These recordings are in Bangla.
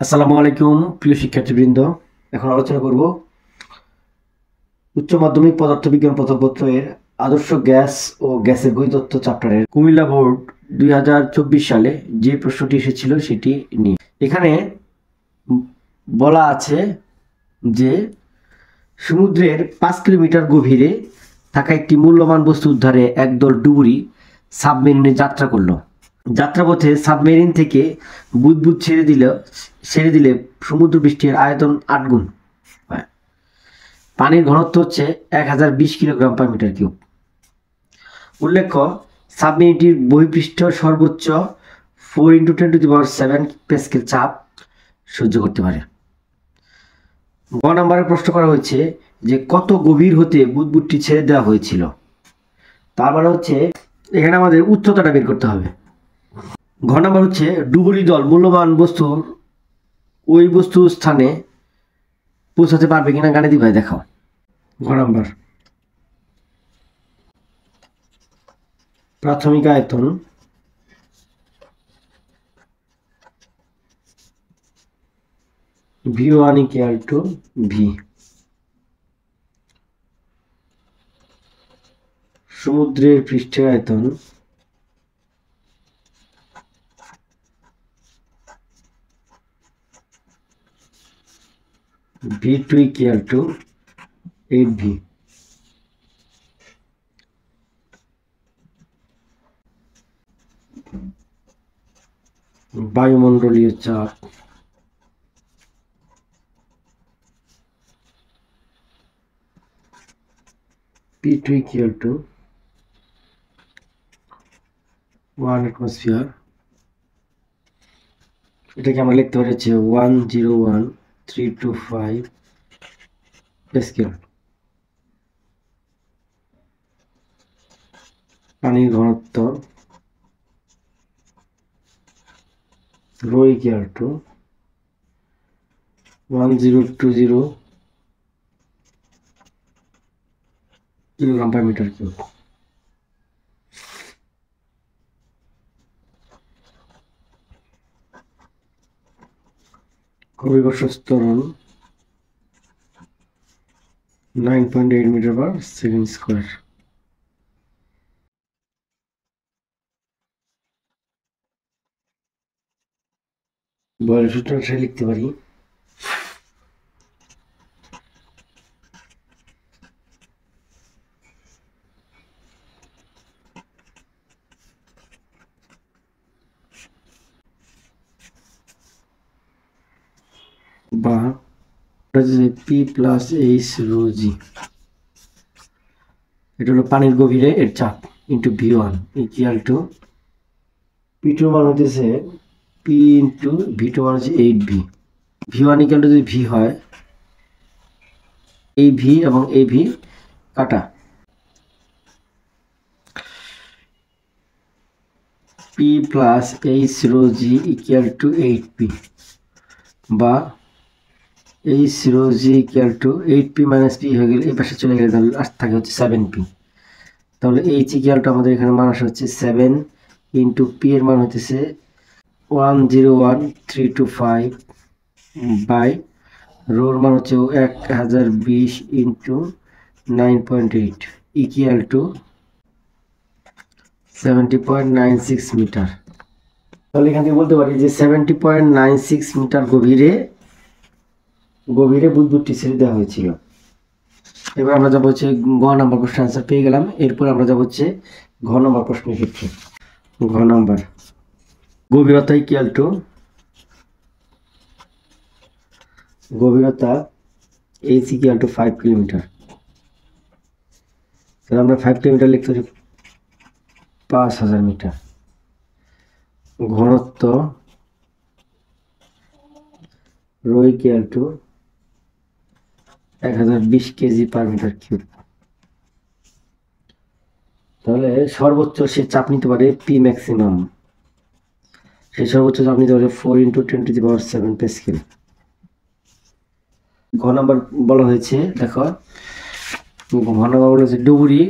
আসসালামু আলাইকুম প্রিয় শিক্ষার্থীবৃন্দ। এখন আলোচনা করব উচ্চ মাধ্যমিক পদার্থবিজ্ঞান প্রথম পত্রের আদর্শ গ্যাস ও গ্যাসের গতিতত্ত্ব চ্যাপ্টারের কুমিল্লা বোর্ড 2024 সালে যে প্রশ্নটি এসেছিল সেটি নিয়ে। এখানে বলা আছে যে সমুদ্রের 5 কিলোমিটার গভীরে থাকা একটি মূল্যবান বস্তু উদ্ধারে একদল ডুবুরি সাবমেরিনে যাত্রা করলো। যাত্রাপথে সাবমেরিন থেকে বুদবুদ ছেড়ে দিলে সমুদ্র পৃষ্ঠের আয়তন 8 গুণ হয়। পানির ঘনত্ব হচ্ছে 1020 কিলোগ্রাম পার মিটার কিউব। উল্লেখ্য, সাবমেরিনটির বহিঃপৃষ্ঠ সর্বোচ্চ 4 × 10⁷ প্যাসকেল চাপ সহ্য করতে পারে। গ নম্বরে প্রশ্ন করা হয়েছে যে কত গভীর হতে বুদবুদটি ছেড়ে দেওয়া হয়েছিল। তার মানে হচ্ছে এখানে আমাদের উচ্চতাটা বের করতে হবে। ঘ নম্বর হচ্ছে ডুবুরি দল মূল্যবান বস্তুর ওই বস্তুর স্থানে পৌঁছাতে পারবে কিনা গাণিতিক ভাই দেখাও। ঘ নম্বর প্রাথমিক আয়তন V1 = V, সমুদ্রের পৃষ্ঠের আয়তন V2 = 8V, বায়ুমণ্ডলীয় চাপ P2 = 1 atmosphere, এটাকে আমরা লিখতে পারি হচ্ছে 101325 প্যাসকেল। পানির ঘনত্ব ρ = 1020 কিলোগ্রাম পার মিটার কিউব। অভিকর্ষ ত্বরণ 9.8 মিটার/সেকেন্ড স্কয়ার। বলের সূত্রটা লিখতে পারি বা P+H ρg, এটা হলো পানির গভীরে এর চাপ ইন্টু V1 = P2 মান হতেছে P × V2 মান হচ্ছে 8V। V1 = যদি V হয়, এই V এবং এই V কাটা, P+H ρg = 8P বা H ρg = 8P - P হয়ে গেলে এই পাশে চলে গেলে তাহলে আর থাকে হচ্ছে 7P। তাহলে H = আমাদের এখানে মান আসে হচ্ছে 7 × P এর মান হচ্ছে 101325 বাই রোর মান হচ্ছে 1020 × 9.8 = 70.96 মিটার। তাহলে এখান থেকে বলতে পারি যে 70.96 মিটার গভীরে বুদবুদটি ছেড়ে দেওয়া হয়েছিল। এবার আমরা যাব হচ্ছে গ নম্বর প্রশ্নের আনসার পেয়ে গেলাম। এরপর আমরা যাব হচ্ছে ঘ নম্বর প্রশ্নের ক্ষেত্রে। ঘ নম্বর গভীরতা H = 5 কিলোমিটার। তাহলে আমরা 5 কিলোমিটার লিখতে পারি 5000 মিটার। ঘনত্ব ρ = 1020 কেজি পার মিটার কিউব। তাহলে সর্বোচ্চ সে চাপ নিতে পারে P ম্যাক্সিমাম, সে সর্বোচ্চ চাপ নিতে পারে 4 × 10⁷ প্যাসকেল। ঘ নম্বর বলা হয়েছে, দেখো ঘ নম্বর বলা হয়েছে ডুবুরি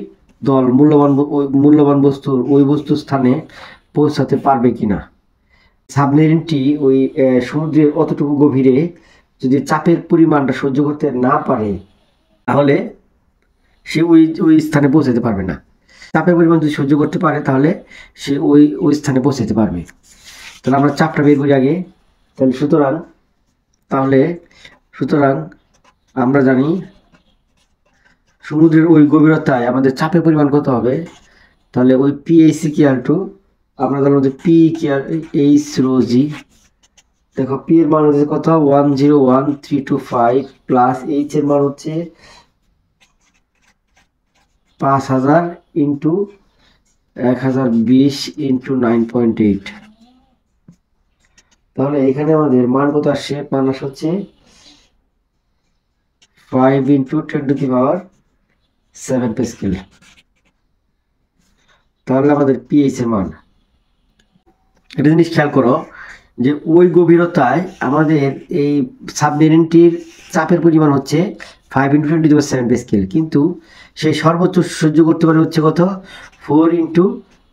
দল মূল্যবান বস্তুর ওই বস্তুর স্থানে পৌঁছাতে পারবে কিনা। সাবমেরিনটি ওই সমুদ্রের অতটুকু গভীরে যদি চাপের পরিমাণটা সহ্য করতে না পারে তাহলে সে ওই ওই স্থানে পৌঁছাতে পারবে না। চাপের পরিমাণ যদি সহ্য করতে পারে তাহলে সে ওই ওই স্থানে পৌঁছাতে পারবে। তাহলে আমরা চাপটা বের করি আগে। তাহলে সুতরাং আমরা জানি সমুদ্রের ওই গভীরতায় আমাদের চাপের পরিমাণ কত হবে। তাহলে ওই পিএইচ ইকুয়াল টু আমরা জানবো যে পি ইকুয়াল এইচ রো জি। দেখো পি এর মান হচ্ছে কত 101,325 প্লাস এইচ এর মান হচ্ছে 5000 ইন্টু 1020 ইন্টু 9.8। তাহলে এখানে আমাদের মান কত আসছে, মান হচ্ছে 5 ইন্টু 10⁻7 প্যাসকেল। তাহলে আমাদের পিএইচ এর মান, একটা জিনিস খেয়াল করো যে ওই গভীরতায় আমাদের এই সাবমেরিনটির চাপের পরিমাণ হচ্ছে 5 ইন্টু 10⁻7 প্যাসকেল, কিন্তু সেই সর্বোচ্চ সহ্য করতে পারে হচ্ছে কত 4 ইন্টু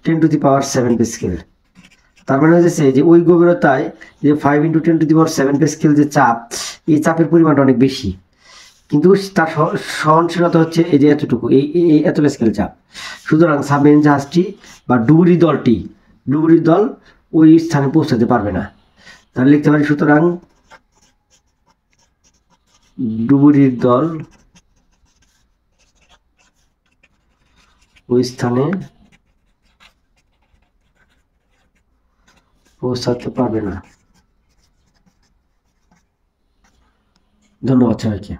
10⁻7 প্যাসকেল। তার মানে হচ্ছে যে ওই গভীরতায় যে 5 ইন্টু 10⁻7 প্যাসকেল যে চাপ, এই চাপের পরিমাণটা অনেক বেশি, কিন্তু তার সহনশীলতা হচ্ছে এই যে এতটুকু, এই এত প্যাসকেল চাপ। সুতরাং সাবমেরিন জাহাজটি বা ডুবুরি দল ওই স্থানে পৌঁছাতে পারবে না। তাহলে লিখতে পারি সুতরাং ডুবুরির দল ওই স্থানে পৌঁছাতে পারবে না। ধন্যবাদ সবাইকে।